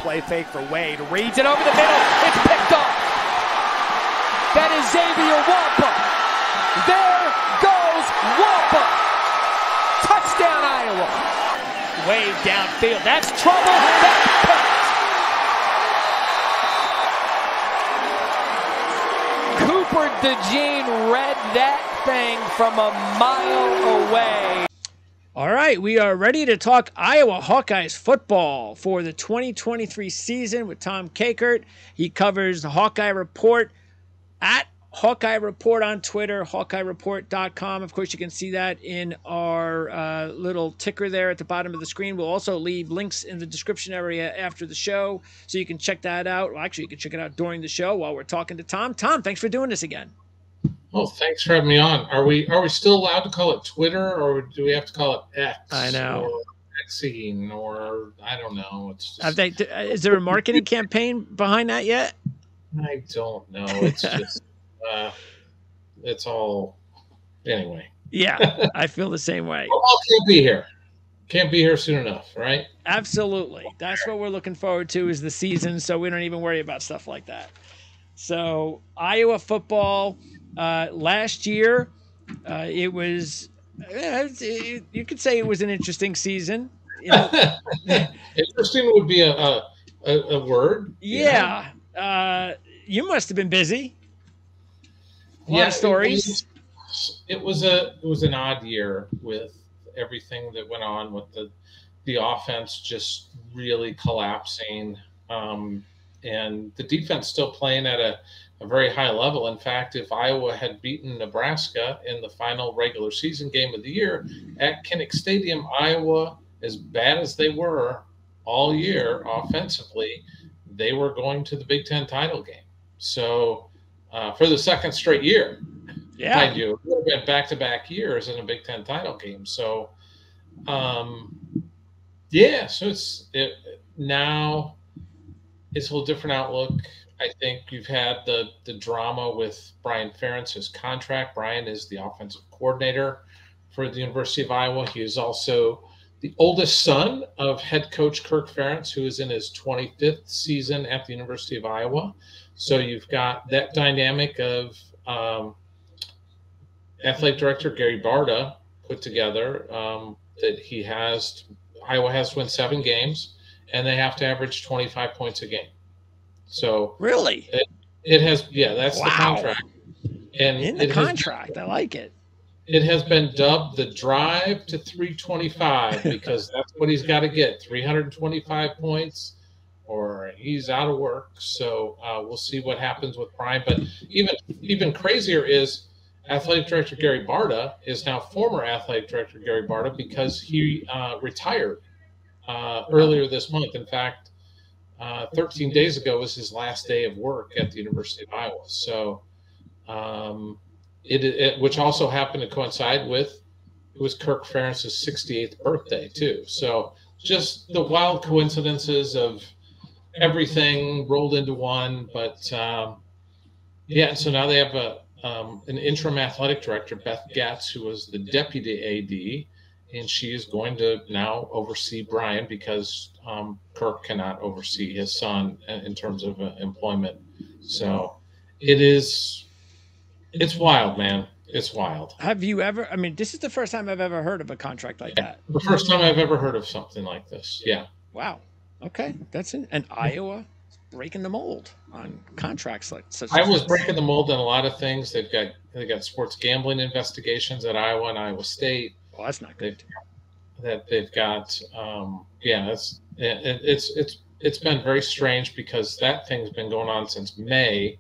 play fake for Wade. Reads it over the middle. It's picked off. That is Xavier Wampa. There goes Wampa. Touchdown, Iowa. Wade downfield. That's trouble. That's picked. Cooper DeJean read that thing from a mile away. All right, we are ready to talk Iowa Hawkeyes football for the 2023 season with Tom Kakert. He covers the Hawkeye Report at Hawkeye Report on Twitter, HawkeyeReport.com. Of course, you can see that in our little ticker there at the bottom of the screen. We'll also leave links in the description area after the show, so you can check that out. Well, actually, you can check it out during the show while we're talking to Tom. Tom, thanks for doing this again. Oh, thanks for having me on. Are we still allowed to call it Twitter, or do we have to call it X? I know. Or Xing, or I don't know. It's just, is there a marketing campaign behind that yet? I don't know. It's just it's all anyway. Yeah, I feel the same way. Football can't be here. Can't be here soon enough, right? Absolutely. That's what we're looking forward to is the season, so we don't even worry about stuff like that. So Iowa football. Last year, it was, you could say it was an interesting season. You know? Interesting would be a word. Yeah. You must have been busy. A lot of stories. It was an odd year with everything that went on with the offense just really collapsing, and the defense still playing at a very high level. In fact, if Iowa had beaten Nebraska in the final regular season game of the year at Kinnick Stadium, Iowa, as bad as they were all year offensively, they were going to the Big Ten title game. So for the second straight year, mind you, it would have been back-to-back years in a Big Ten title game. So, so now it's a little different outlook. I think you've had the drama with Brian Ferentz's contract. Brian is the offensive coordinator for the University of Iowa. He is also the oldest son of head coach Kirk Ferentz, who is in his 25th season at the University of Iowa. So you've got that dynamic of athletic director Gary Barta put together that Iowa has to win 7 games, and they have to average 25 points a game. So really, it has, that's the contract. And in the contract, I like it. It has been dubbed the drive to 325 because that's what he's got to get, 325 points, or he's out of work. So we'll see what happens with Brian. But even crazier is athletic director Gary Barta is now former athletic director Gary Barta because he retired earlier this month. In fact, 13 days ago was his last day of work at the University of Iowa. So which also happened to coincide with, it was Kirk Ferentz's 68th birthday too. So just the wild coincidences of everything rolled into one. But so now they have an interim athletic director, Beth Gatz, who was the deputy AD, and she is going to now oversee Brian because Kirk cannot oversee his son in terms of employment. So it's wild, man. It's wild. Have you ever, this is the first time I've ever heard of a contract like that. The first time I've ever heard of something like this. Yeah. Wow. Okay. And Iowa is breaking the mold on contracts like such. Iowa's breaking the mold on a lot of things. They got sports gambling investigations at Iowa and Iowa State. Well, that's not good. They've got, it's been very strange because that thing's been going on since May,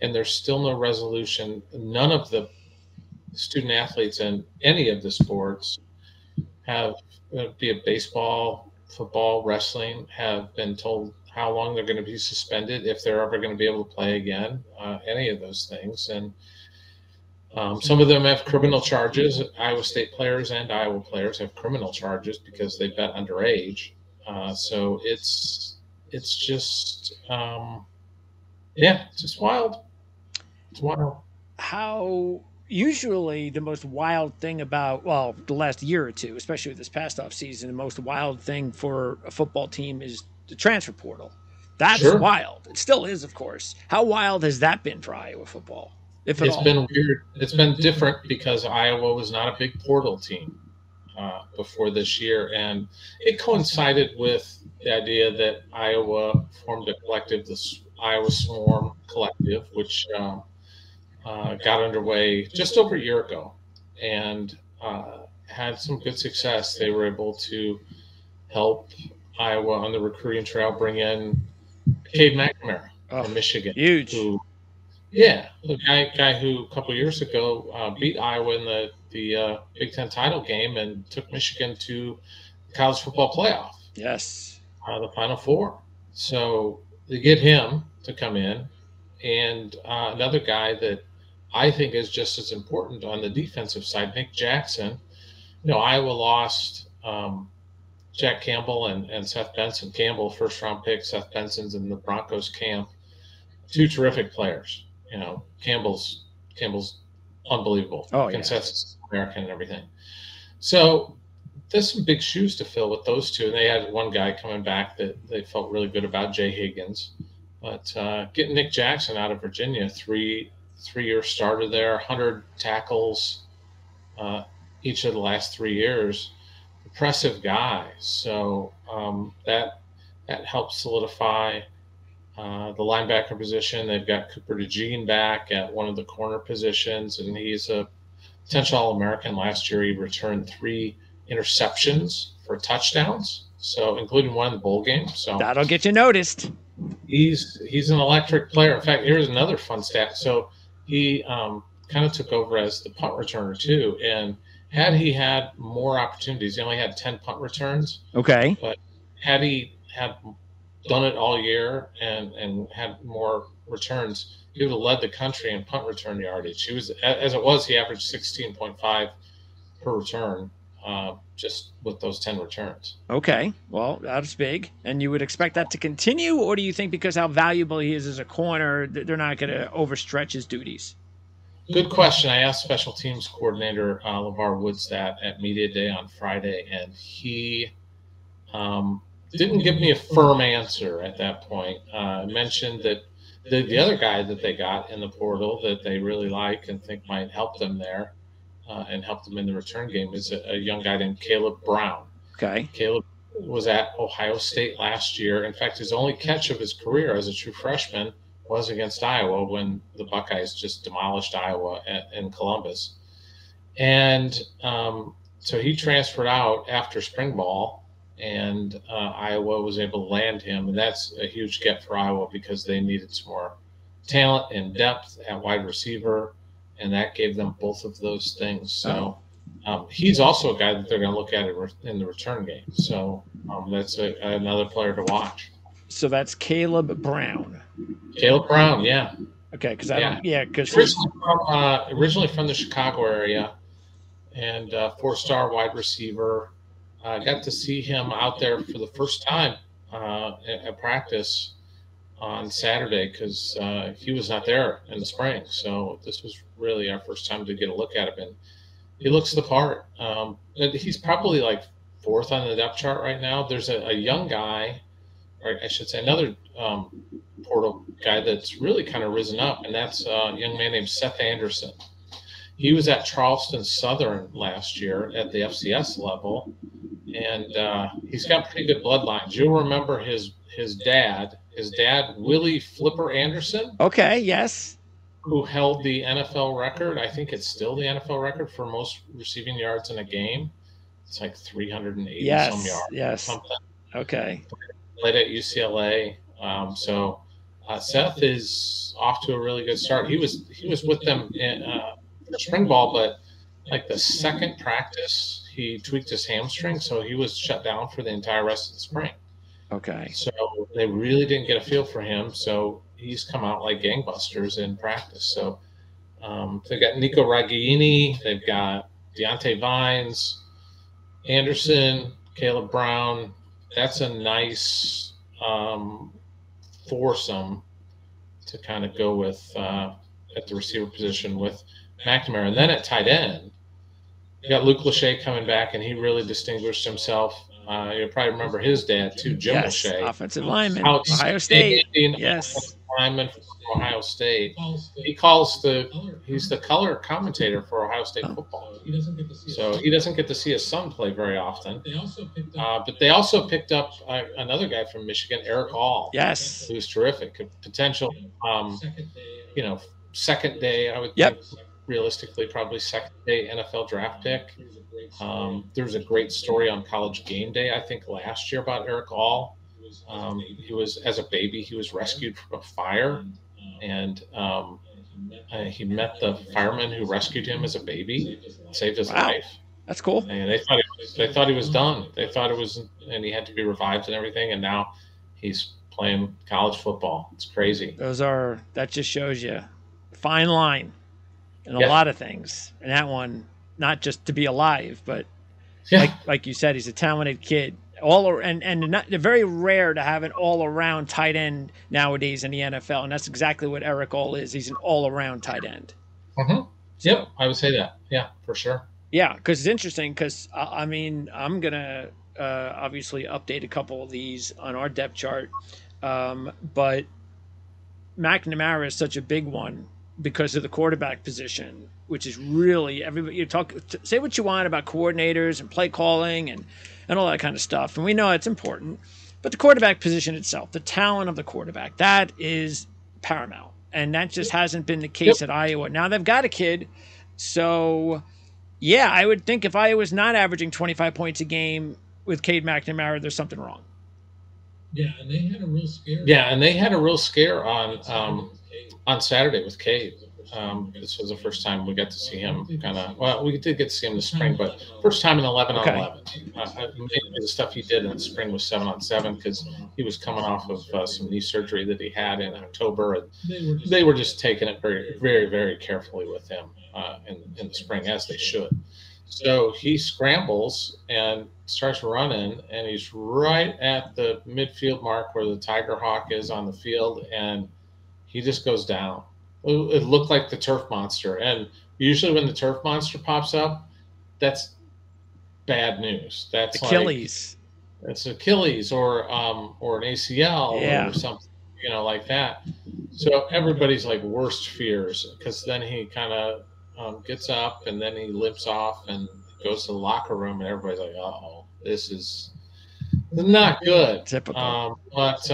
and there's still no resolution. None of the student athletes in any of the sports have, be it baseball, football, wrestling, have been told how long they're going to be suspended, if they're ever going to be able to play again, any of those things. And some of them have criminal charges. Iowa State players and Iowa players have criminal charges because they bet underage. So it's just, it's just wild. It's wild. How usually the most wild thing about, the last year or two, especially with this past off season, the most wild thing for a football team is the transfer portal. That's Sure. wild. It still is, of course. How wild has that been for Iowa football, if at all? It's been weird. It's been different because Iowa was not a big portal team before this year, and it coincided with the idea that Iowa formed a collective, the Iowa Swarm Collective, which got underway just over a year ago, and had some good success. They were able to help Iowa on the recruiting trail bring in Cade McNamara from Michigan. Huge. The guy who a couple years ago beat Iowa in the Big Ten title game and took Michigan to the college football playoff. Yes. The Final Four. So they get him to come in, and another guy that I think is just as important on the defensive side, Nick Jackson. Iowa lost Jack Campbell and Seth Benson. Campbell, first-round pick. Seth Benson's in the Broncos camp. Two terrific players. Campbell's unbelievable. Consensus American and everything. So there's some big shoes to fill with those two. And they had one guy coming back that they felt really good about, Jay Higgins. But getting Nick Jackson out of Virginia, three-year starter there, 100 tackles each of the last 3 years. Impressive guy. So that helps solidify the linebacker position. They've got Cooper DeJean back at one of the corner positions, and he's a potential All-American. Last year, he returned 3 interceptions for touchdowns, so including one in the bowl game. So that'll get you noticed. He's an electric player. In fact, here's another fun stat. So he kind of took over as the punt returner too, and had he had more opportunities, he only had 10 punt returns. Okay. But had he had done it all year and had more returns, he would have led the country in punt return yardage. He was, as it was, he averaged 16.5 per return just with those 10 returns. Okay. Well, that's big. And you would expect that to continue, or do you think because how valuable he is as a corner, they're not going to overstretch his duties? Good question. I asked special teams coordinator LeVar Woods that at Media Day on Friday, and he didn't give me a firm answer at that point. Mentioned that the other guy that they got in the portal that they really like and think might help them there and help them in the return game is a young guy named Caleb Brown. Okay. Caleb was at Ohio State last year. In fact, his only catch of his career as a true freshman was against Iowa when the Buckeyes just demolished Iowa in Columbus. And so he transferred out after spring ball, and Iowa was able to land him. And that's a huge get for Iowa because they needed some more talent and depth at wide receiver, and that gave them both of those things. So he's also a guy that they're going to look at in the return game. So that's another player to watch. So that's Caleb Brown. Caleb Brown, yeah. Okay, because originally from the Chicago area, and 4-star wide receiver. I got to see him out there for the first time at practice on Saturday because he was not there in the spring. So this was really our first time to get a look at him, and he looks the part. He's probably like 4th on the depth chart right now. There's a young guy, or I should say another portal guy that's really kind of risen up, and that's a young man named Seth Anderson. He was at Charleston Southern last year at the FCS level, and he's got pretty good bloodlines. You'll remember his dad, Willie Flipper Anderson. Okay, yes. Who held the NFL record. I think it's still the NFL record for most receiving yards in a game. It's like 380 some yards. Yes. Something. Okay. Played at UCLA. So Seth is off to a really good start. He was with them in spring ball, but like the second practice, he tweaked his hamstring, so he was shut down for the entire rest of the spring. Okay. So they really didn't get a feel for him. So he's come out like gangbusters in practice. So they've got Nico Ragaini, they've got Deontay Vines, Anderson, Caleb Brown. That's a nice foursome to kind of go with at the receiver position with McNamara. And then at tight end, you got Luke Lachey coming back, and he really distinguished himself You probably remember his dad too, Jim O'Shea. Offensive lineman, Ohio State. Yes, lineman from Ohio State. He's the color commentator for Ohio State football. So he doesn't get to see his son play very often. But they also picked up another guy from Michigan, Eric All. Yes, who's terrific. Potential, second day. I would think realistically probably second day NFL draft pick. There was a great story on College Game Day, I think, last year about Eric All. He was, as a baby, he was rescued from a fire, and he met the fireman who rescued him as a baby, saved his life. That's cool. And they thought he was done. They thought it was, and he had to be revived and everything. And now he's playing college football. It's crazy. That just shows you fine line in a lot of things. And that one, not just to be alive, but like you said, he's a talented kid. They're very rare to have an all-around tight end nowadays in the NFL, and that's exactly what Eric All is. He's an all-around tight end. Mm-hmm. Yep, I would say that. Yeah, for sure. Yeah, because it's interesting. Because I'm gonna obviously update a couple of these on our depth chart, but McNamara is such a big one because of the quarterback position, which is really everybody. Say what you want about coordinators and play calling and all that kind of stuff. And we know it's important. But the quarterback position itself, the talent of the quarterback, that is paramount. And that just hasn't been the case at Iowa. Now they've got a kid. So, yeah, I would think if Iowa's not averaging 25 points a game with Cade McNamara, there's something wrong. Yeah, and they had a real scare. Yeah, and they had a real scare on Saturday with Cade. This was the first time we got to see him we did get to see him in the spring, but first time in 11-on-11. The stuff he did in the spring was 7-on-7 because he was coming off of some knee surgery that he had in October, and they were just taking it very, very, very carefully with him in the spring, as they should. So he scrambles and starts running, and he's right at the midfield mark where the Tiger Hawk is on the field, and he just goes down. It looked like the turf monster, and usually when the turf monster pops up, that's bad news. That's Achilles. It's Achilles or an ACL or something, like that. So everybody's like worst fears, because then he kind of gets up and then he limps off and goes to the locker room, and everybody's like, "Uh-oh, this is not good." Typical. But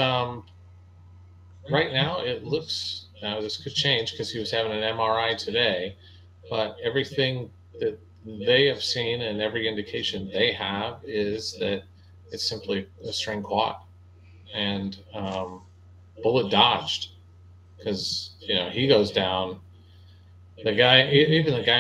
right now it looks. Now, this could change because he was having an MRI today, but everything that they have seen and every indication they have is that it's simply a strained quad, and bullet dodged, because he goes down. The guy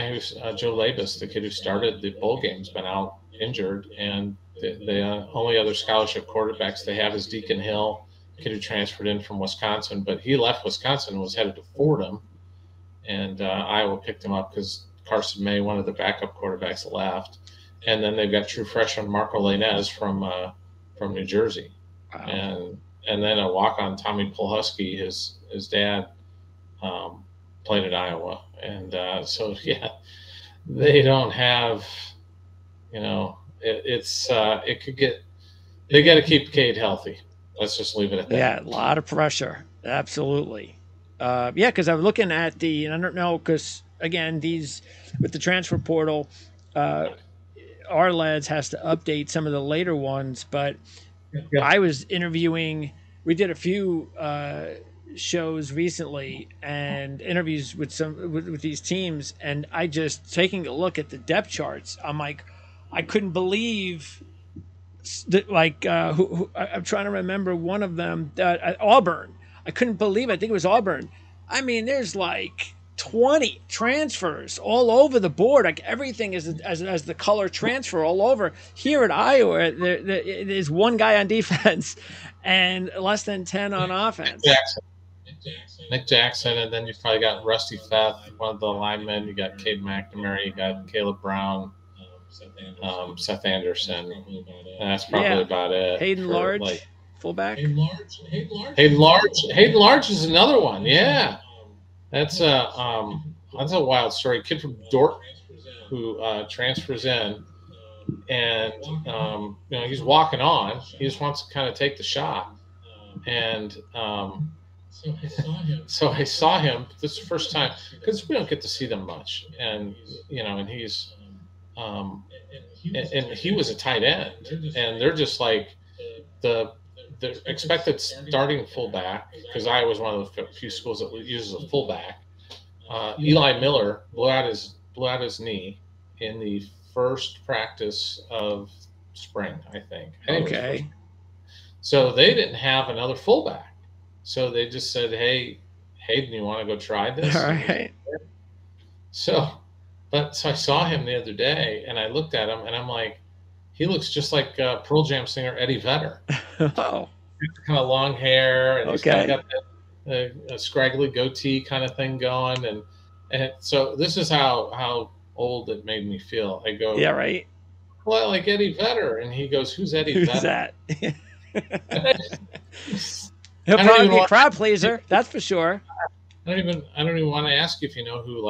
who's Joe Labus, the kid who started the bowl game's been out injured, and the only other scholarship quarterbacks they have is Deacon Hill, kid who transferred in from Wisconsin, but he left Wisconsin and was headed to Fordham, and Iowa picked him up because Carson May, one of the backup quarterbacks, left. And then they've got true freshman Marco Lainez from New Jersey. Wow. And then a walk-on Tommy Polhusky, his dad, played at Iowa. And so, yeah, they don't have, it could get, they got to keep Cade healthy. Let's just leave it at that. Yeah, a lot of pressure. Absolutely. Because I'm looking at and I don't know, because, again, these, with the transfer portal, our lads has to update some of the later ones, but I was interviewing, we did a few shows recently and interviews with these teams, and I just, taking a look at the depth charts, I'm like, I couldn't believe I'm trying to remember one of them, Auburn. I couldn't believe it. I think it was Auburn. I mean, there's like 20 transfers all over the board. Like everything is as the color transfer all over. Here at Iowa, there's one guy on defense and less than 10 on offense. Nick Jackson, and then you've probably got Rusty Feth, one of the linemen. You got Cade McNamara, you got Caleb Brown, Seth Anderson. That's probably about it. Hayden Large, fullback. Hayden Large is another one. Yeah, that's a wild story. Kid from Dordt who transfers in. and he's walking on. He just wants to kind of take the shot, and so I saw him. This is the first time because we don't get to see them much, and and he's and he was a tight end, and they're just like the expected starting fullback, because I was one of the few schools that uses a fullback. Eli Miller blew out his knee in the first practice of spring, I think. Okay. So they didn't have another fullback. So they just said, "Hey, Hayden, you want to go try this?" All right. So I saw him the other day, and I looked at him, and I'm like, he looks just like Pearl Jam singer Eddie Vedder. Oh. Kind of long hair, and he's kind of got that a scraggly goatee kind of thing going, and so this is how old it made me feel. I go, yeah, right. Well, like Eddie Vedder, and he goes, "Who's Eddie Vedder?" Who's that? He'll probably be a crowd pleaser, that's for sure. I don't even want to ask you if you know who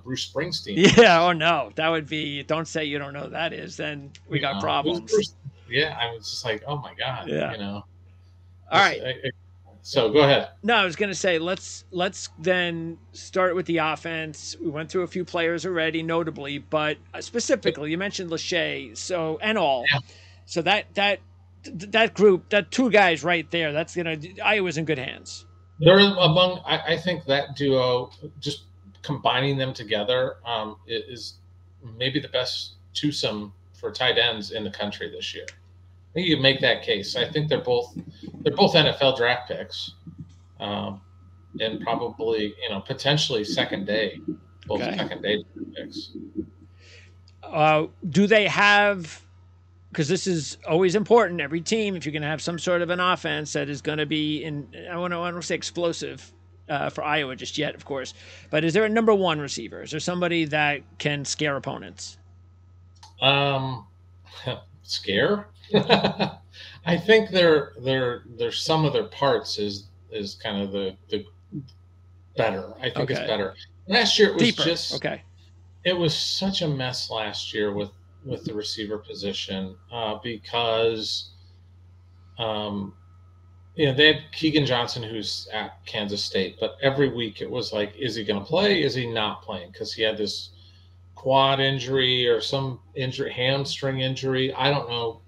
Bruce Springsteen is. Yeah, oh no. That would be, don't say you don't know who that is, then we got problems. Yeah, I was just like, oh my God. Yeah. All right. So go ahead. No, I was gonna say let's then start with the offense. We went through a few players already, notably, but specifically you mentioned Lachey, so that group, that two guys right there, that's Iowa's in good hands. They're among, I think that duo, just combining them together, is maybe the best twosome for tight ends in the country this year. I think you can make that case. I think they're both NFL draft picks, and probably potentially second day, both second day picks. Do they have? Because this is always important. Every team, if you're going to have some sort of an offense that is going to be I don't want to say explosive for Iowa just yet, of course, but is there a number one receiver? Is there somebody that can scare opponents? Scare? I think their some of their parts is kind of the better. I think it's better. Last year it was deeper. It was such a mess last year with the receiver position because they had Keegan Johnson, who's at Kansas State, but every week it was like, is he going to play? Is he not playing? Because he had this quad injury or some injury, hamstring injury. I don't know,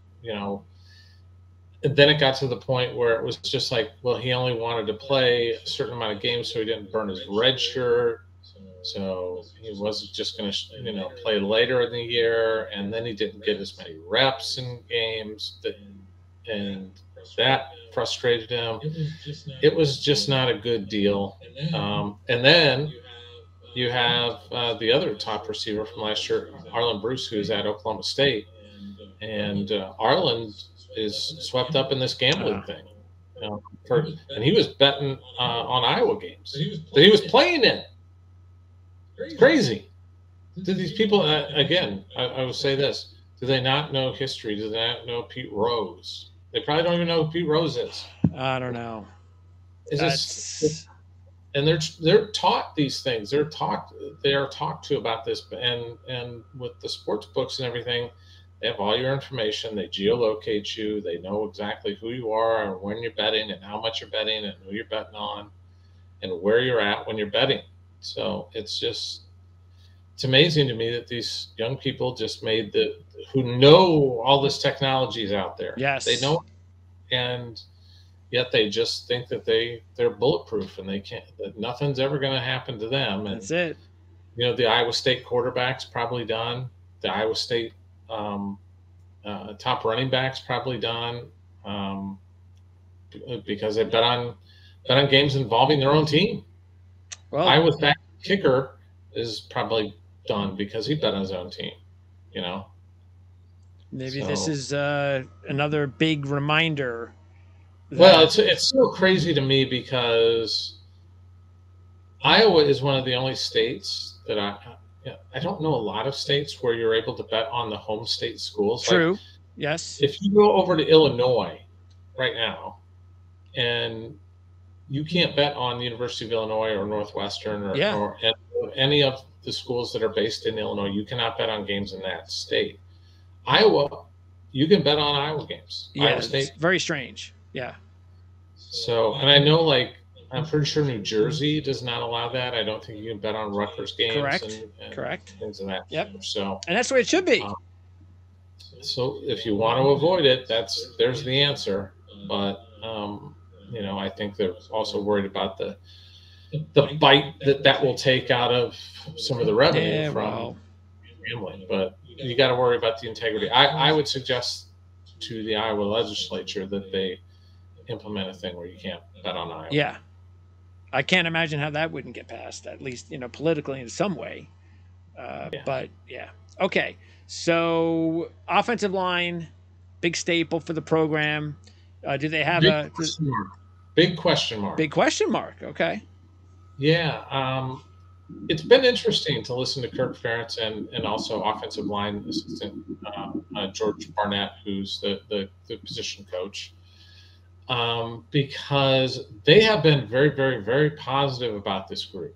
And then it got to the point where it was just like, well, he only wanted to play a certain amount of games so he didn't burn his red shirt. So he wasn't just going to, play later in the year, and then he didn't get as many reps in games, and that frustrated him. It was just not a good deal. And then you have the other top receiver from last year, Arlen Bruce, who's at Oklahoma State, and Arlen is swept up in this gambling thing. And he was betting on Iowa games that he was playing in. It's crazy. Do these people, again, I will say this, do they not know history? Do they not know Pete Rose? They probably don't even know who Pete Rose is. I don't know. And they're taught these things. They are talked to about this, and with the sports books and everything, they have all your information. They geolocate you. They know exactly who you are and when you're betting and how much you're betting and who you're betting on and where you're at when you're betting. So it's amazing to me that these young people just who know all this technology is out there. Yes. They know, and yet they just think that they're bulletproof and that nothing's ever going to happen to them. And, that's it. The Iowa State quarterback's probably done. The Iowa State top running back's probably done because they bet on games involving their own team. Well, Iowa's back kicker is probably done because he bet on his own team, Maybe this is another big reminder. Well, it's so crazy to me because Iowa is one of the only states that I don't know a lot of states where you're able to bet on the home state schools. True. Yes. If you go over to Illinois right now and you can't bet on the University of Illinois or Northwestern or any of the schools that are based in Illinois. You cannot bet on games in that state. Iowa, you can bet on Iowa games. Yeah, Iowa State. it's very strange. Yeah. So, and I know, like, I'm pretty sure New Jersey does not allow that. I don't think you can bet on Rutgers games. Correct. And Correct. things of that Yep. nature. So, And that's the way it should be. so if you want to avoid it, there's the answer. But I think they're also worried about the bite that will take out of some of the revenue from gambling. But you got to worry about the integrity. I would suggest to the Iowa legislature that they implement a thing where you can't bet on Iowa. Yeah. I can't imagine how that wouldn't get passed, at least, politically in some way. But yeah. Okay. So offensive line, big staple for the program. Do they have big question mark? Big question mark. Okay. Yeah. It's been interesting to listen to Kirk Ferentz and also offensive line assistant George Barnett, who's the position coach. Because they have been very, very, very positive about this group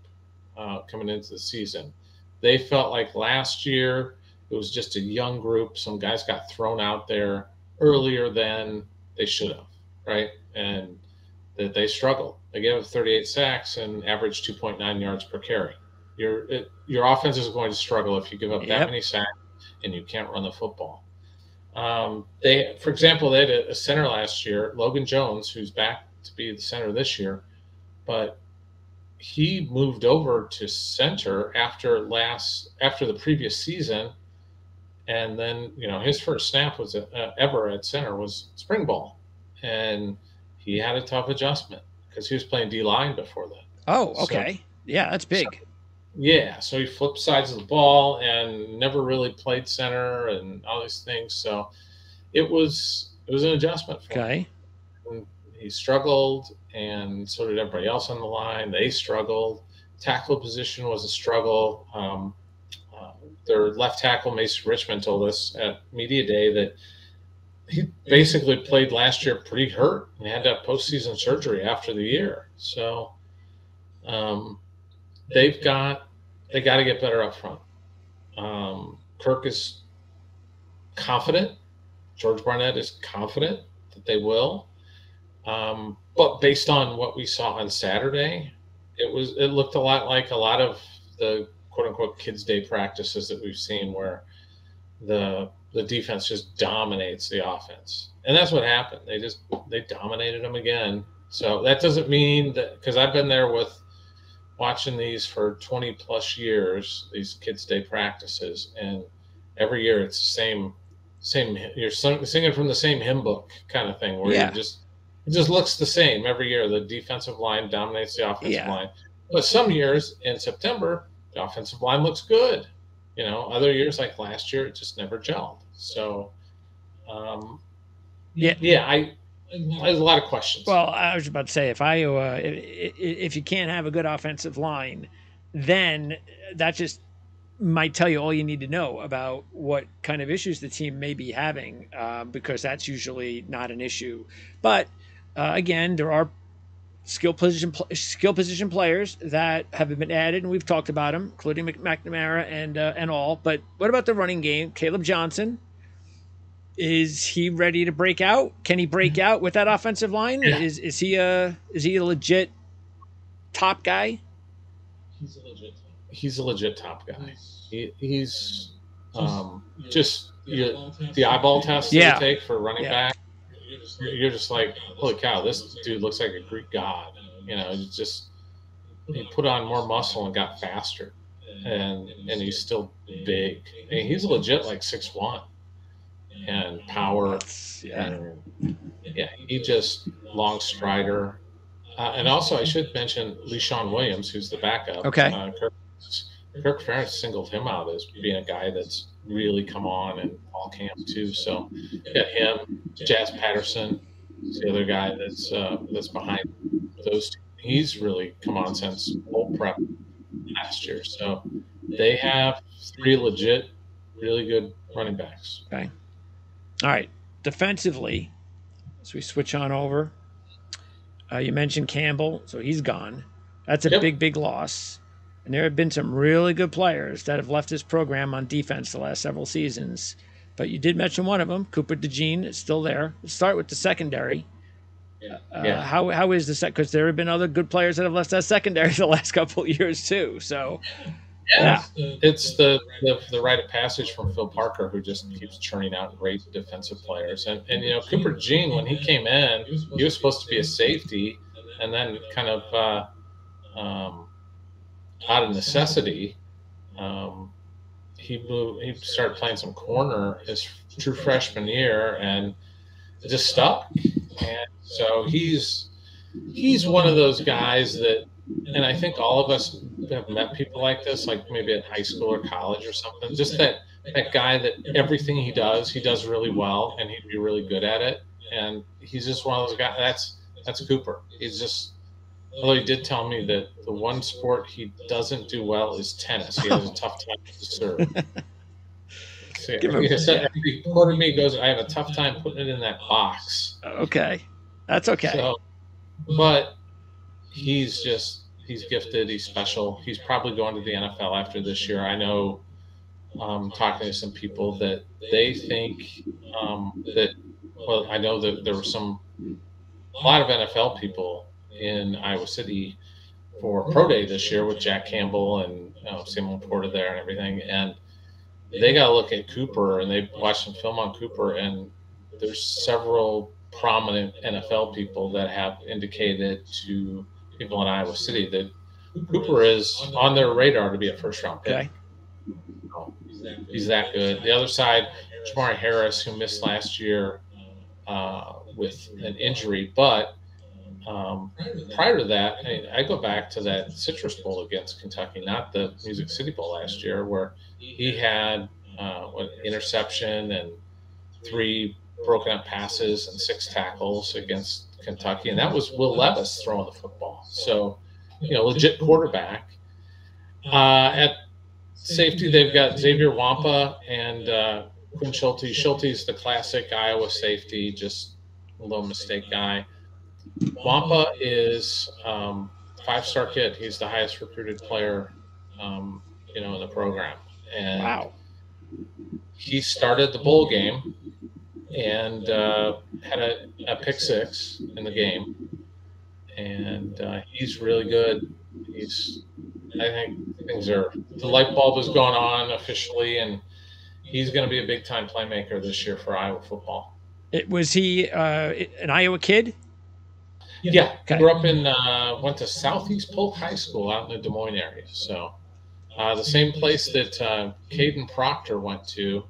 coming into the season. They felt like last year it was just a young group. Some guys got thrown out there earlier than they should have, right? And that they struggled. They gave up 38 sacks and averaged 2.9 yards per carry. Your offense is going to struggle if you give up that many sacks and you can't run the football. For example, they had a center last year, Logan Jones, who's back to be the center this year, but he moved over to center after the previous season, and then his first snap was ever at center was spring ball, and he had a tough adjustment because he was playing D line before that. Oh, okay, yeah, that's big. So he flipped sides of the ball and never really played center and all these things. So it was an adjustment for him. And he struggled, and so did everybody else on the line. They struggled. Tackle position was a struggle. Their left tackle, Mason Richmond, told us at Media Day that he basically played last year pretty hurt and had to have postseason surgery after the year. So they got to get better up front. Kirk is confident. George Barnett is confident that they will. But based on what we saw on Saturday, it looked a lot like a lot of the quote unquote kids' day practices that we've seen where the defense just dominates the offense. And that's what happened. They dominated them again. So that doesn't mean that, because I've been there watching these for 20 plus years, these kids' day practices, and every year it's the same you're singing from the same hymn book kind of thing where it just looks the same every year. The defensive line dominates the offensive line. But some years in September, the offensive line looks good. Other years like last year, it just never gelled. So there's a lot of questions. Well, I was about to say, if Iowa, if you can't have a good offensive line, then that just might tell you all you need to know about what kind of issues the team may be having, because that's usually not an issue. But again, there are skill position players that have been added, and we've talked about them, including McNamara and all. But what about the running game? Caleb Johnson. Is he ready to break out? Can he break out with that offensive line? Yeah. Is he a legit top guy? He's a legit top guy. He's just the eyeball test that you take for running back. You're just like, holy cow, this dude looks like a Greek god. He put on more muscle and got faster, and he's still big. I mean, he's legit like 6'1". And power, he just long strider, and also I should mention LeSean Williams, who's the backup. Okay, Kirk Ferentz singled him out as being a guy that's really come on in fall camp too. So you got him, Jazz Patterson, is the other guy that's behind those two. He's really come on since bowl prep last year. So they have three legit, really good running backs. Okay. All right, defensively, as we switch on over, you mentioned Campbell, so he's gone. That's a big loss. And there have been some really good players that have left this program on defense the last several seasons. But you did mention one of them, Cooper DeJean, is still there. Let's start with the secondary. How is the because there have been other good players that have left that secondary the last couple of years too. So it's the rite of passage from Phil Parker, who just keeps churning out great defensive players. And Cooper DeJean, when he came in, he was supposed to be a safety, and then kind of out of necessity, he started playing some corner his true freshman year, and it just stuck. And so he's one of those guys that, and I think all of us have met people like this, like maybe at high school or college or something, just that guy that everything he does really well, and he'd be really good at it. And he's just one of those guys. That's Cooper. He's just, although he did tell me that the one sport he doesn't do well is tennis. He has a tough time to serve. He quoted me, goes, I have a tough time putting it in that box. Okay. That's okay. So, but he's gifted. He's special. He's probably going to the NFL after this year. I know, talking to some people that they think I know that there were a lot of NFL people in Iowa City for Pro Day this year with Jack Campbell and Samuel Porter there and everything. And they got to look at Cooper, and they watched some film on Cooper, and there's several prominent NFL people that have indicated to people in Iowa City that Cooper is on their radar to be a first-round pick. Okay. He's that good. The other side, Jamari Harris, who missed last year with an injury, but prior to that, I go back to that Citrus Bowl against Kentucky, not the Music City Bowl last year, where he had interception and 3 broken up passes and 6 tackles against Kentucky, and that was Will Levis throwing the football. So, legit quarterback. At safety, they've got Xavier Wampa and Quinn Schulte. Schulte's the classic Iowa safety, just a little mistake guy. Wampa is 5-star kid. He's the highest recruited player, in the program. And wow. He started the bowl game and had a pick 6 in the game. And he's really good. I think the light bulb is going on officially, and he's going to be a big time playmaker this year for Iowa football. Was he an Iowa kid? Yeah, okay. Grew up went to Southeast Polk High School out in the Des Moines area. So the same place that Caden Proctor went to.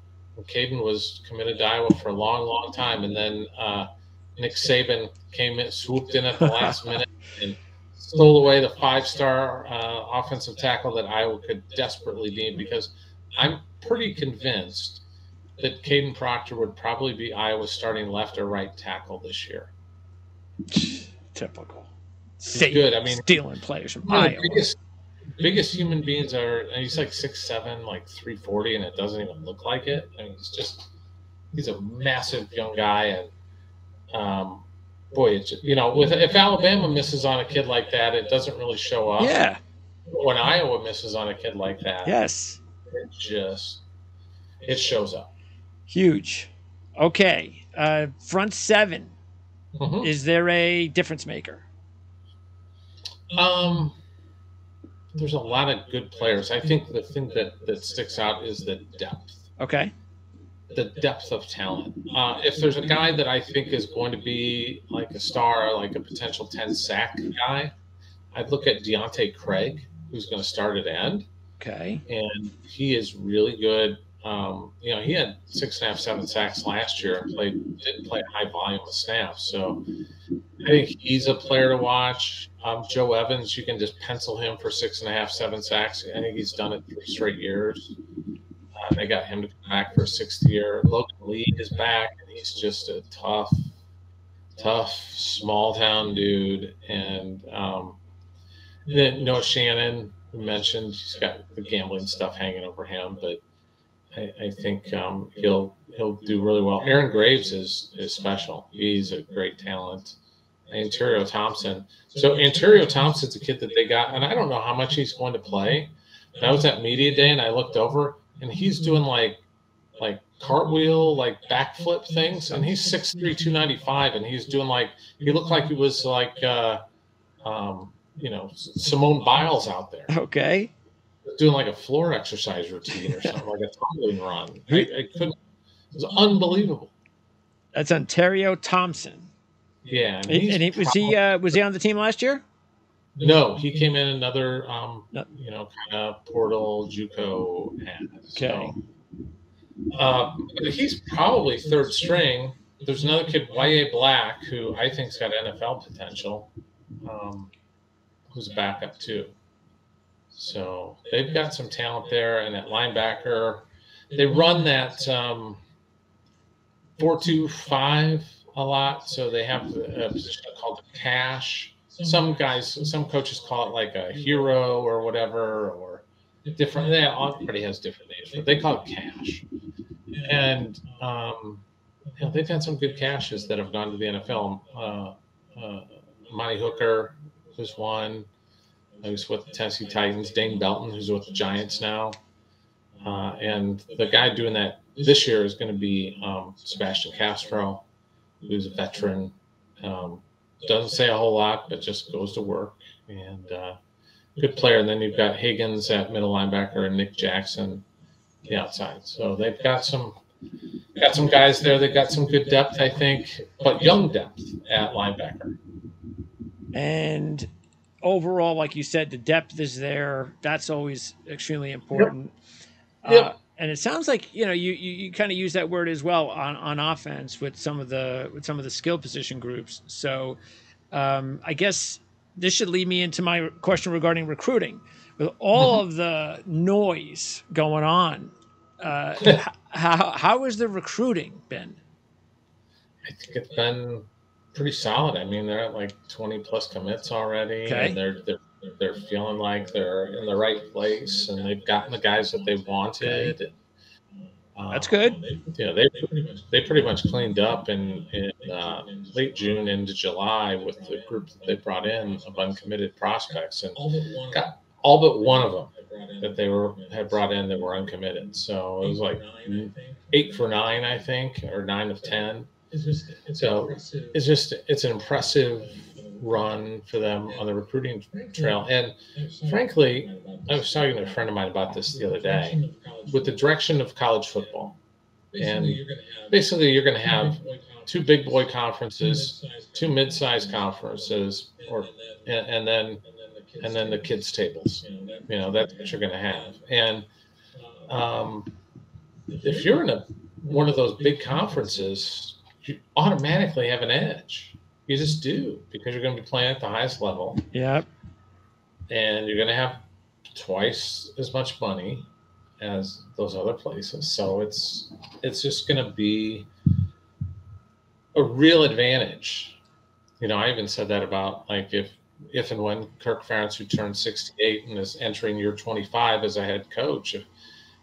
Caden was committed to Iowa for a long, long time, and then Nick Saban swooped in at the last minute and stole away the 5-star offensive tackle that Iowa could desperately need, because I'm pretty convinced that Caden Proctor would probably be Iowa's starting left or right tackle this year. Typical. He's good. I mean, stealing players from Iowa. Biggest human beings and he's like 6'7", like 340, and it doesn't even look like it. I mean, he's a massive young guy, and boy, if Alabama misses on a kid like that, it doesn't really show up. Yeah. When Iowa misses on a kid like that, yes, it shows up. Huge. Okay, front 7. Mm-hmm. Is there a difference maker? There's a lot of good players. I think the thing that sticks out is the depth. Okay. The depth of talent. If there's a guy that I think is going to be like a star, like a potential 10-sack guy, I'd look at Deontay Craig, who's going to start at end. Okay. And he is really good. He had 6.5, 7 sacks last year and didn't play a high volume of snaps. So I think he's a player to watch. Joe Evans, you can just pencil him for 6.5, 7 sacks. I think he's done it 3 straight years. They got him to come back for a 6th year. Logan Lee is back, and he's just a tough, small town dude. And then Noah Shannon, who mentioned, he's got the gambling stuff hanging over him, but I think he'll do really well. Aaron Graves is special. He's a great talent. Ontario Thompson. So Ontario Thompson's a kid that they got, and I don't know how much he's going to play. I was at media day and I looked over, and he's doing like cartwheel, like backflip things, and he's 6'3", 295, and he's doing he looked like he was Simone Biles out there. Okay. Doing like a floor exercise routine or something, like a tumbling run. I couldn't. It was unbelievable. That's Ontario Thompson. Yeah, was he on the team last year? No, he came in another kind of portal JUCO ad. Okay. But he's probably third string. There's another kid, Y.A. Black, who I think's got NFL potential, who's a backup too. So they've got some talent there, and at linebacker, they run that 4-2-5 a lot. So they have a position called a cash. Some coaches call it like a hero or whatever, or different. Everybody has different names, but they call it cash. And they've had some good cashes that have gone to the NFL. Monty Hooker, who's one. Who's with the Tennessee Titans. Dane Belton, who's with the Giants now. And the guy doing that this year is going to be Sebastian Castro, who's a veteran. Doesn't say a whole lot, but just goes to work. And good player. And then you've got Higgins at middle linebacker and Nick Jackson the outside. So they've got some guys there. They've got some good depth, I think, but young depth at linebacker. And overall, like you said, the depth is there. That's always extremely important. Yep. And it sounds like you kind of use that word as well on offense with some of the skill position groups. So I guess this should lead me into my question regarding recruiting. With all of the noise going on, how has the recruiting been? I think it's been pretty solid. I mean, they're at like 20 plus commits already, okay. And they're feeling like they're in the right place, and they've gotten the guys that they wanted. Okay. That's good. They pretty much cleaned up in late June into July with the group that they brought in of uncommitted prospects, and got all but one of them that they had brought in that were uncommitted. So it was like 8 for 9, I think, or 9 of 10. So it's an impressive run for them on the recruiting trail. And frankly, I was talking to a friend of mine about this the other day. With the direction of college football, and basically you're going to have 2 big boy conferences, 2 mid-sized conferences, and then the kids tables. That's what you're going to have. And if you're in one of those big conferences, you automatically have an edge. You just do, because you're going to be playing at the highest level. Yep. And you're going to have twice as much money as those other places. So it's just going to be a real advantage. I even said that about like if and when Kirk Ferentz, who turned 68 and is entering year 25 as a head coach, if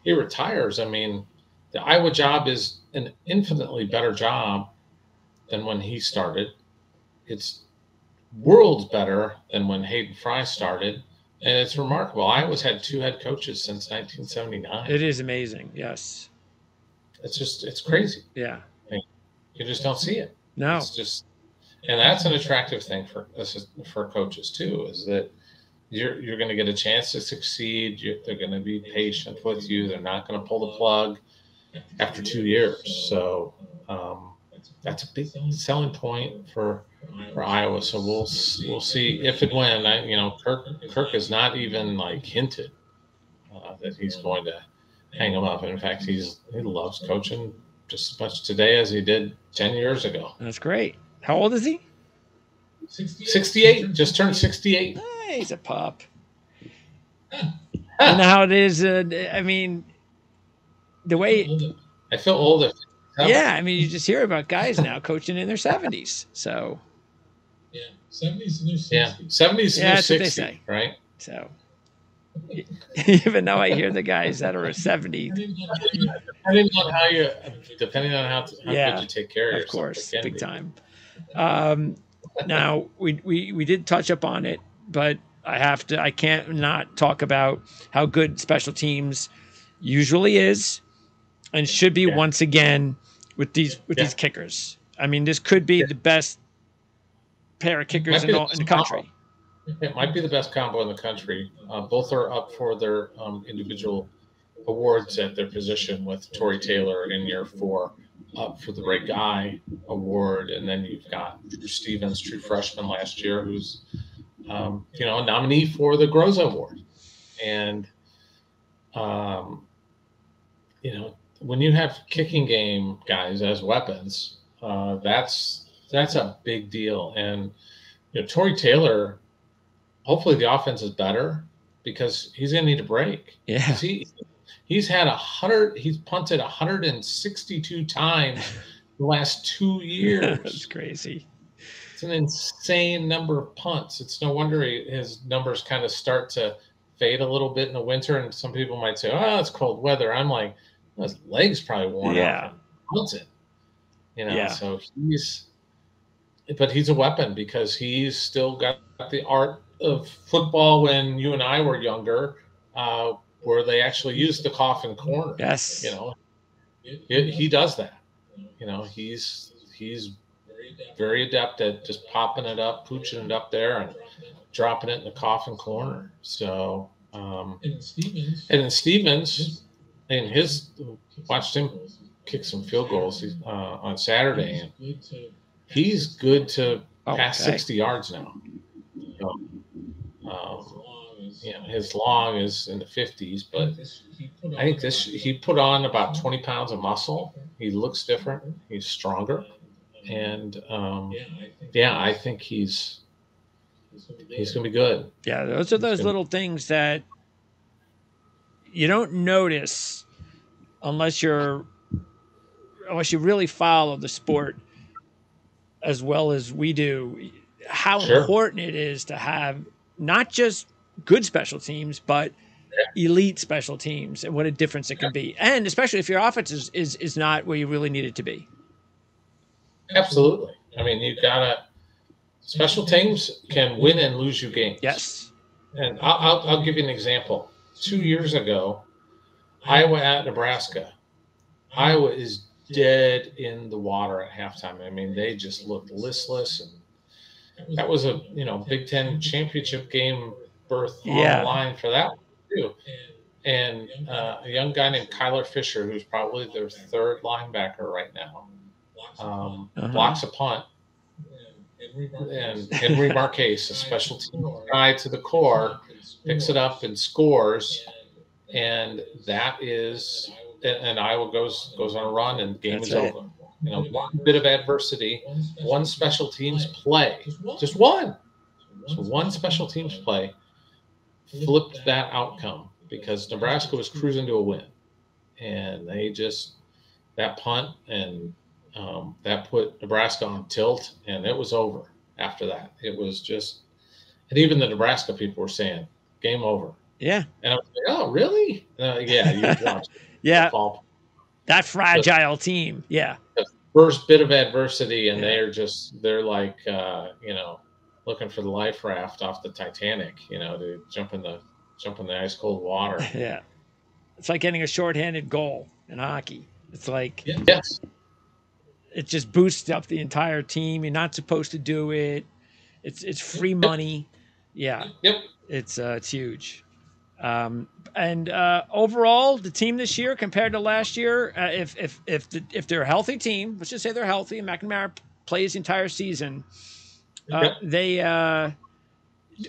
he retires, I mean, the Iowa job is an infinitely better job than when he started. It's worlds better than when Hayden Fry started. And it's remarkable. Iowa's had 2 head coaches since 1979. It is amazing. Yes. It's crazy. Yeah. You just don't see it. No. It's just, and that's an attractive thing for coaches too, is that you're going to get a chance to succeed. They're going to be patient with you. They're not going to pull the plug after 2 years. So that's a big selling point for Iowa. So we'll see if and when. Kirk has not even like hinted that he's going to hang him up. And in fact, he loves coaching just as much today as he did 10 years ago. That's great. How old is he? 68. Just turned 68. Hey, he's a pup. You know how it is. I mean, the way I feel older. Yeah, I mean, you just hear about guys now coaching in their 70s. So, yeah, 70s new 60. Yeah, 70s new 60, right? So, even though I hear the guys that are 70. Depending on how good you take care of yourself. Of course, big time. Now, we did touch upon it, but I can't not talk about how good special teams usually is. and should be once again with these kickers. I mean, this could be the best pair of kickers in the country. It might be the best combo in the country. Both are up for their individual awards at their position, with Tory Taylor in year 4 up for the Great Guy Award. And then you've got Drew Stevens, true freshman last year, who's, a nominee for the Groza Award. And, when you have kicking game guys as weapons, that's a big deal. And, Tory Taylor, hopefully the offense is better because he's going to need a break. Yeah. He's punted 162 times the last 2 years. That's crazy. It's an insane number of punts. It's no wonder his numbers kind of start to fade a little bit in the winter. And some people might say, "Oh, it's cold weather." I'm like, well, his legs probably worn out. Punting. So but he's a weapon because he's still got the art of football when you and I were younger, where they actually used the coffin corner. Yes. He does that. He's very adept at just popping it up, pooching it up there, and dropping it in the coffin corner. So, and then Stevens, watched him kick some field goals on Saturday, and he's good to pass 60 yards now. So, his long is in the 50s, but I think he put on about 20 pounds of muscle. He looks different. He's stronger. And, I think he's going to be good. Yeah, those are those little things that you don't notice unless you really follow the sport as well as we do, how important it is to have not just good special teams, but elite special teams, and what a difference it can be. And especially if your offense is not where you really need it to be. Absolutely. I mean, special teams can win and lose you games. Yes. And I'll give you an example. 2 years ago, Iowa at Nebraska. Iowa is dead in the water at halftime. I mean, they just looked listless, and that was a Big Ten championship game berth on the line for that one too. And a young guy named Kyler Fisher, who's probably their third linebacker right now, blocks a punt, and Henry Marquez, a special team guy to the core, picks it up and scores, and Iowa goes on a run, and the game is over. One bit of adversity, one special teams play, just one. So one special teams play flipped that outcome because Nebraska was cruising to a win, and that punt and that put Nebraska on tilt, and it was over after that. It was just, and even the Nebraska people were saying, "Game over." Yeah. And I was like, "Oh, really?" Yeah, you watched. Yeah. That fragile team. Yeah. The first bit of adversity, and they're like, looking for the life raft off the Titanic, to jump in the ice cold water. Yeah. It's like getting a shorthanded goal in hockey. It's like, yes, it just boosts up the entire team. You're not supposed to do it. It's free money. Yeah. Yep. It's huge. And overall, the team this year compared to last year, if they're a healthy team, let's just say they're healthy, and McNamara plays the entire season,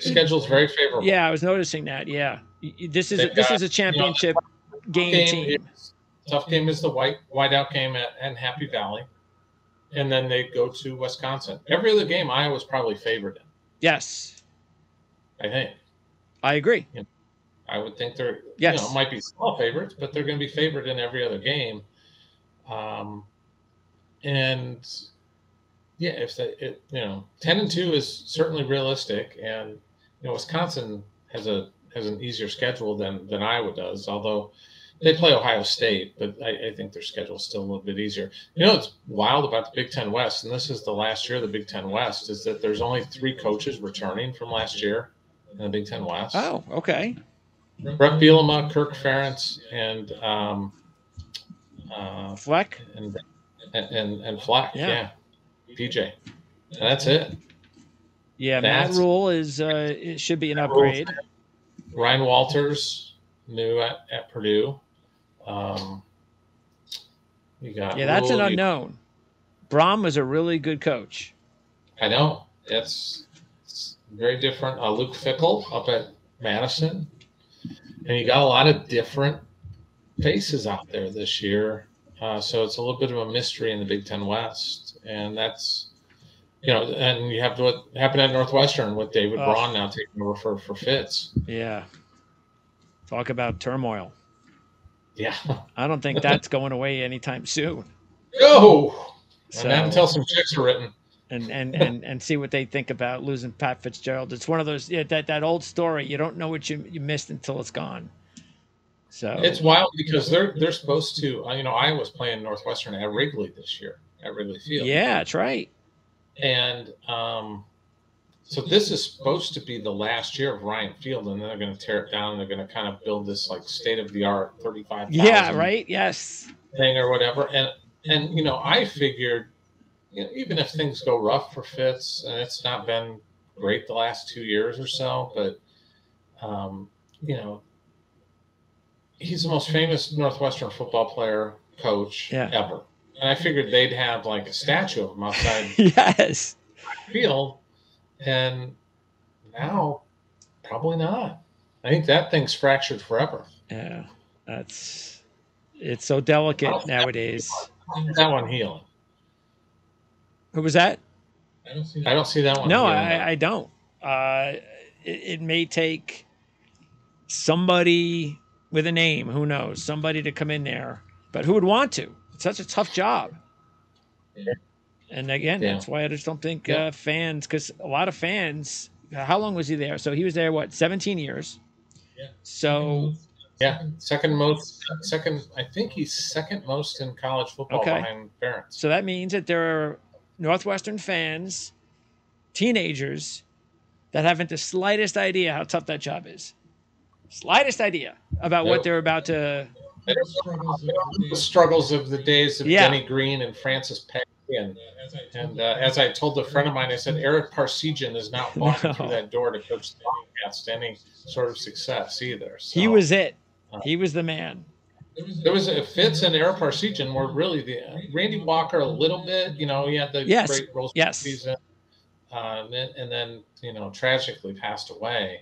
schedule's very favorable. Yeah, I was noticing that. Yeah, this is a championship game team. Tough game is the whiteout game at Happy Valley, and then they go to Wisconsin. Every other game, Iowa's probably favored in. Yes, I think. I agree. I would think they're might be small favorites, but they're going to be favored in every other game. And if 10-2 is certainly realistic, and Wisconsin has an easier schedule than Iowa does, although they play Ohio State, but I think their schedule is still a little bit easier. It's wild about the Big Ten West, and this is the last year of the Big Ten West, is that there's only 3 coaches returning from last year in the Big Ten West. Oh, okay. Brett Bielema, Kirk Ferentz, and Fleck and Fleck. Yeah. PJ. And that's it. Yeah, Matt Rule is it should be an upgrade. Ryan Walters, new at Purdue. You got that's an unknown. Braum was a really good coach. I know. It's very different. Luke Fickell up at Madison. And you got a lot of different faces out there this year. So it's a little bit of a mystery in the Big Ten West. And that's, and you have what happened at Northwestern with David Braun now taking over for Fitz. Yeah. Talk about turmoil. Yeah. I don't think that's going away anytime soon. No. So, not until some checks are written. And see what they think about losing Pat Fitzgerald. It's one of those that old story. You don't know what you missed until it's gone. So it's wild because they're supposed to. Iowa's playing Northwestern at Wrigley this year at Wrigley Field. Yeah, that's right. And so this is supposed to be the last year of Ryan Field, and then they're going to tear it down. And they're going to kind of build this like state of the art 35,000. Yeah, right. Yes. Thing or whatever, and I figured. Even if things go rough for Fitz, and it's not been great the last 2 years or so, but, he's the most famous Northwestern football player coach ever. And I figured they'd have like a statue of him outside yes. the field. And now, probably not. I think that thing's fractured forever. Yeah, it's so delicate nowadays. That one healing. Who was that? I don't see that one. No, I don't. It may take somebody with a name, who knows, somebody to come in there. But who would want to? It's such a tough job. Yeah. And again, that's why I just don't think fans, because a lot of fans, how long was he there? So he was there, 17 years? Yeah. So... Yeah, I think he's second most in college football behind Ferentz. So that means that there are Northwestern fans, teenagers, that haven't the slightest idea how tough that job is. Slightest idea about what they're about to... The struggles of the days of Denny Green and Francis Peck. And as I told a friend of mine, I said, Eric Parsegian is not walking through that door to coach the Wildcats to any sort of success either. So, he was it. He was the man. There was a Fitz and Eric Parsegian were really the Randy Walker a little bit. He had the great Rose Bowl season, and then tragically passed away.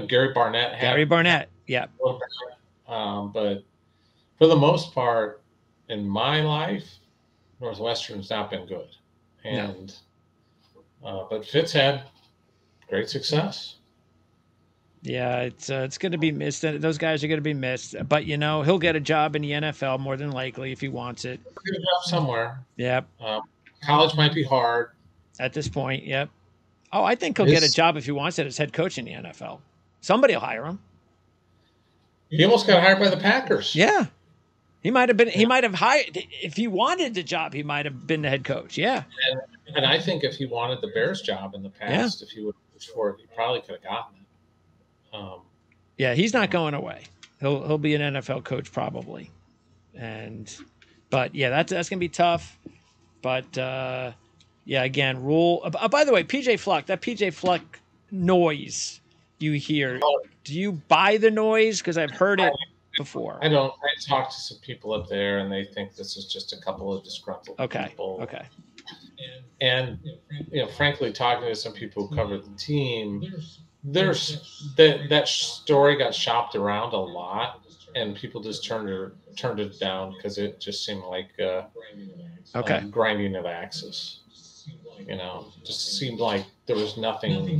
Gary Barnett. Yeah. But for the most part, in my life, Northwestern's not been good, and but Fitz had great success. Yeah, it's going to be missed. Those guys are going to be missed. But he'll get a job in the NFL more than likely if he wants it. He'll get a job somewhere. Yep. College might be hard at this point. Yep. Oh, I think he'll get a job if he wants it as head coach in the NFL. Somebody will hire him. He almost got hired by the Packers. Yeah. He might have been. He might have hired if he wanted the job. He might have been the head coach. Yeah. And I think if he wanted the Bears job in the past, if he would have pushed for it, he probably could have gotten it. He's not going away. He'll be an NFL coach probably, but that's gonna be tough. But again, Rule. By the way, PJ Fleck noise you hear. Do you buy the noise? Because I've heard it before. I don't. I talked to some people up there, and they think this is just a couple of disgruntled people. Okay. And frankly, talking to some people who cover the team, that story got shopped around a lot, and people just turned it down because it just seemed like grinding of axes. Just seemed like there was nothing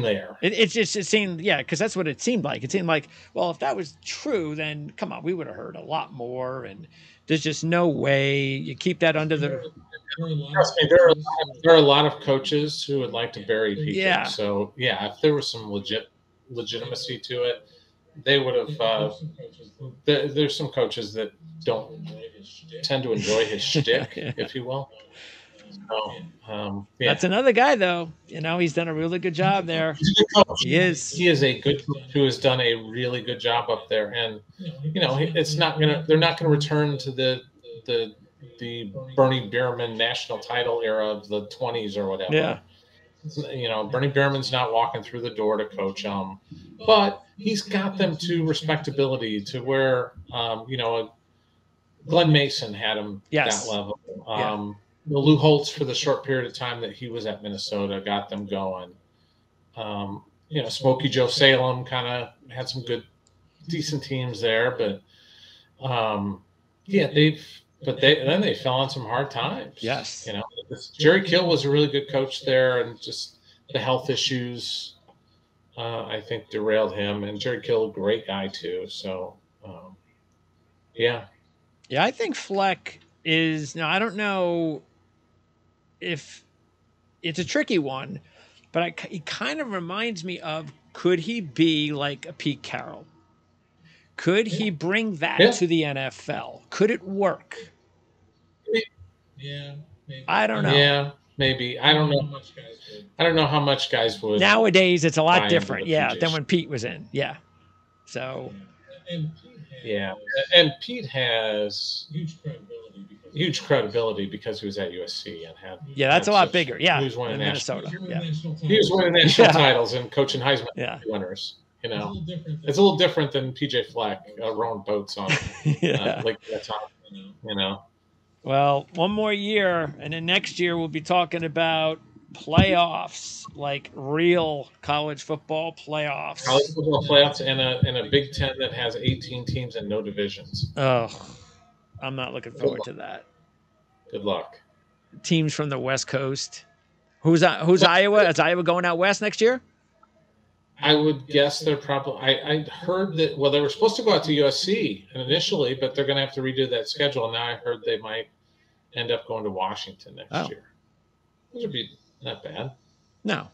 there. It seemed, because that's what it seemed like. It seemed like, well, if that was true, then come on, we would have heard a lot more. And there's just no way you keep that under the. Trust me, there are a lot of coaches who would like to bury people. Yeah. So if there was some legitimacy to it, they would have. There's some coaches that don't tend to enjoy his shtick, if you will. So, That's another guy, though. He's done a really good job there. He's a good coach. He is. He is a good coach who has done a really good job up there, and it's not gonna. They're not gonna return to the Bernie Bierman national title era of the 20s or whatever. Yeah. Bernie Bierman's not walking through the door to coach them, but he's got them to respectability to where Glenn Mason had him that level. Lou Holtz, for the short period of time that he was at Minnesota, got them going. Smokey Joe Salem kind of had some decent teams there, but then they fell on some hard times. Yes. Jerry Kill was a really good coach there, and just the health issues, I think, derailed him. And Jerry Kill, a great guy too. So, yeah. Yeah, I think Fleck is. Now, I don't know if it's a tricky one, but he kind of reminds me of, could he be like a Pete Carroll? Could he bring that to the NFL? Could it work? Yeah, maybe. I don't know. Yeah, maybe. I don't know. I don't know how much guys would. Nowadays, it's a lot different. Yeah, than when Pete was in. Yeah. So. And Pete has huge credibility because he was at USC and had. Yeah, that's a lot bigger. Yeah, he was winning Minnesota. He was winning national titles and coaching Heisman winners. It's a little different than PJ Fleck rowing boats on Lake Minnetonka. Well, one more year, and then next year we'll be talking about playoffs, like real college football playoffs. College football playoffs and a Big Ten that has 18 teams and no divisions. Oh, I'm not looking forward to that. Good luck. Teams from the West Coast. Who's Iowa? Is Iowa going out west next year? I would guess they're probably. I heard that. Well, they were supposed to go out to USC initially, but they're going to have to redo that schedule. And now I heard they might end up going to Washington next year. Those would be not bad. No.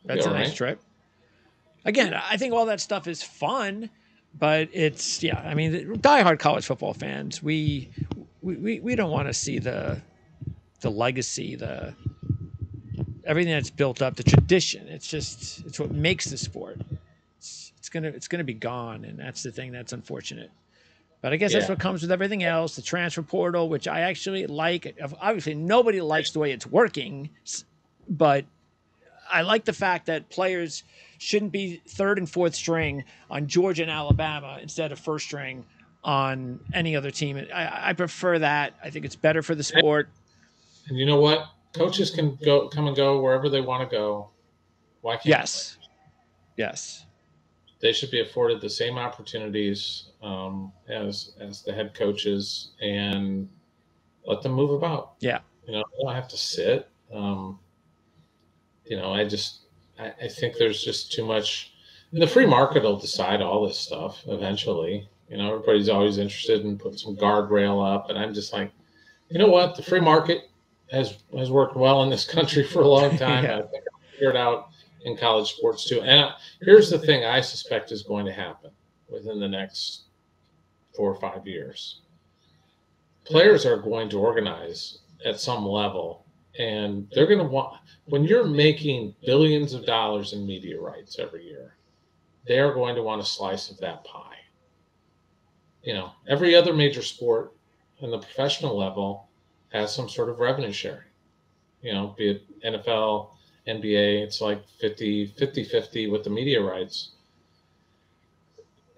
That's a nice trip. Again, I think all that stuff is fun, but it's diehard college football fans. We don't want to see the legacy, everything that's built up, the tradition. It's what makes the sport. It's gonna be gone, and that's the thing that's unfortunate. But I guess that's what comes with everything else. The transfer portal, which I actually like. Obviously, nobody likes the way it's working, but I like the fact that players shouldn't be third and fourth string on Georgia and Alabama instead of first string on any other team. I prefer that. I think it's better for the sport. And you know what? Coaches can come and go wherever they want to go. Why can't Yes. Yes. They should be afforded the same opportunities as the head coaches, and let them move about. Yeah. They don't have to sit. I think there's just too much. The free market will decide all this stuff eventually. Everybody's always interested in putting some guardrail up, and I'm just like, you know what? The free market has worked well in this country for a long time. I think I'll figure it out in college sports too. And here's the thing I suspect is going to happen within the next 4 or 5 years. Players are going to organize at some level, and they're going to want, when you're making billions of dollars in media rights every year, they're going to want a slice of that pie. Every other major sport in the professional level has some sort of revenue sharing, be it NFL, NBA, it's like 50-50 with the media rights.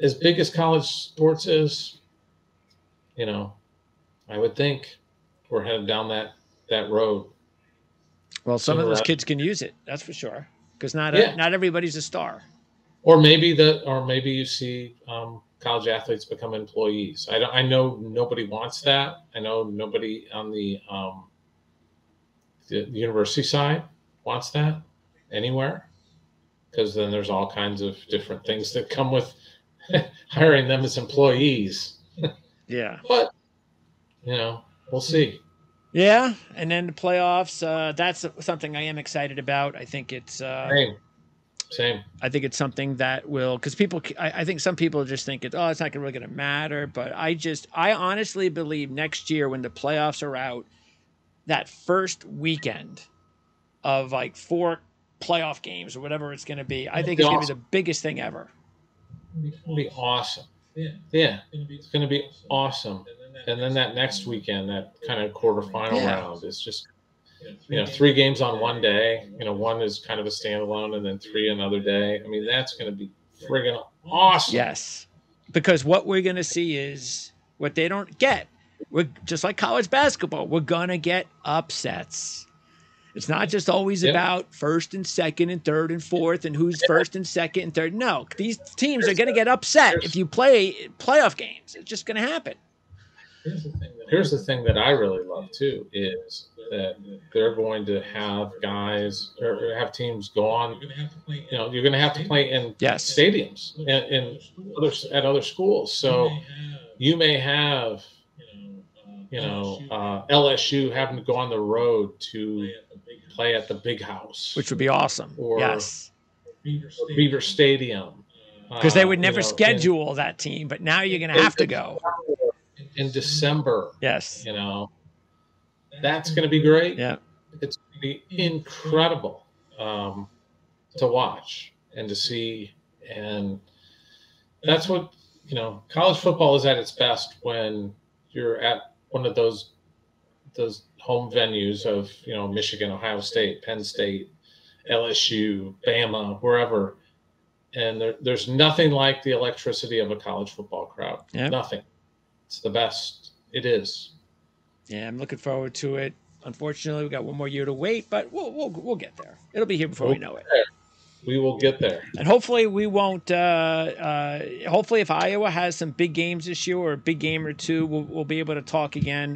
As big as college sports is, I would think we're headed down that road. Well, some of those kids can use it, that's for sure, because not everybody's a star. Or maybe you see college athletes become employees. I know nobody wants that. I know nobody on the university side wants that anywhere, because then there's all kinds of different things that come with hiring them as employees. Yeah. But, we'll see. Yeah. And then the playoffs, that's something I am excited about. I think it's Same. I think it's something that will, because I think some people just think it's not really going to matter. But I honestly believe next year when the playoffs are out, that first weekend of like 4 playoff games or whatever it's going to be, I think it's going to be the biggest thing ever. It's going to be awesome. Yeah, it's going to be awesome. And then that next weekend, that kind of quarterfinal round is just, 3 games on one day. One is kind of a standalone, and then 3 another day. I mean, that's going to be friggin' awesome. Yes, because what we're going to see is what they don't get. We're just like college basketball. We're going to get upsets. It's not just always about first and second and third and fourth and who's first and second and third. No, these teams are going to get upset if you play playoff games. It's just going to happen. Here's the thing that I really love too is that they're going to have guys or have teams go on. You're going to have to play in stadiums at other schools. So you may have LSU having to go on the road to play at the Big House, which would be awesome. Or Beaver Stadium, because they would never schedule that team, but now you're going to have to go in December. Yes, that's going to be great. Yeah, it's going to be incredible to watch and to see, and that's what college football is at its best when you're at one of those home venues of Michigan, Ohio State, Penn State, LSU, Bama, wherever, and there's nothing like the electricity of a college football crowd. Nothing. It's the best. It is. Yeah, I'm looking forward to it. Unfortunately, we got one more year to wait, but we'll get there. It'll be here before we know it. We will get there. And hopefully we won't hopefully if Iowa has some big games this year or a big game or two, we'll be able to talk again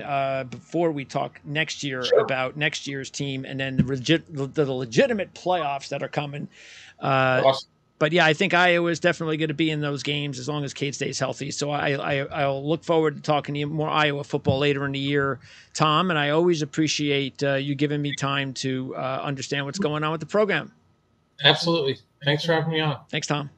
before we talk next year about next year's team and then the legitimate playoffs that are coming. Awesome. But yeah, I think Iowa is definitely going to be in those games as long as Kate stays healthy. So I'll look forward to talking to you more Iowa football later in the year, Tom. And I always appreciate you giving me time to understand what's going on with the program. Absolutely. Thanks for having me on. Thanks, Tom.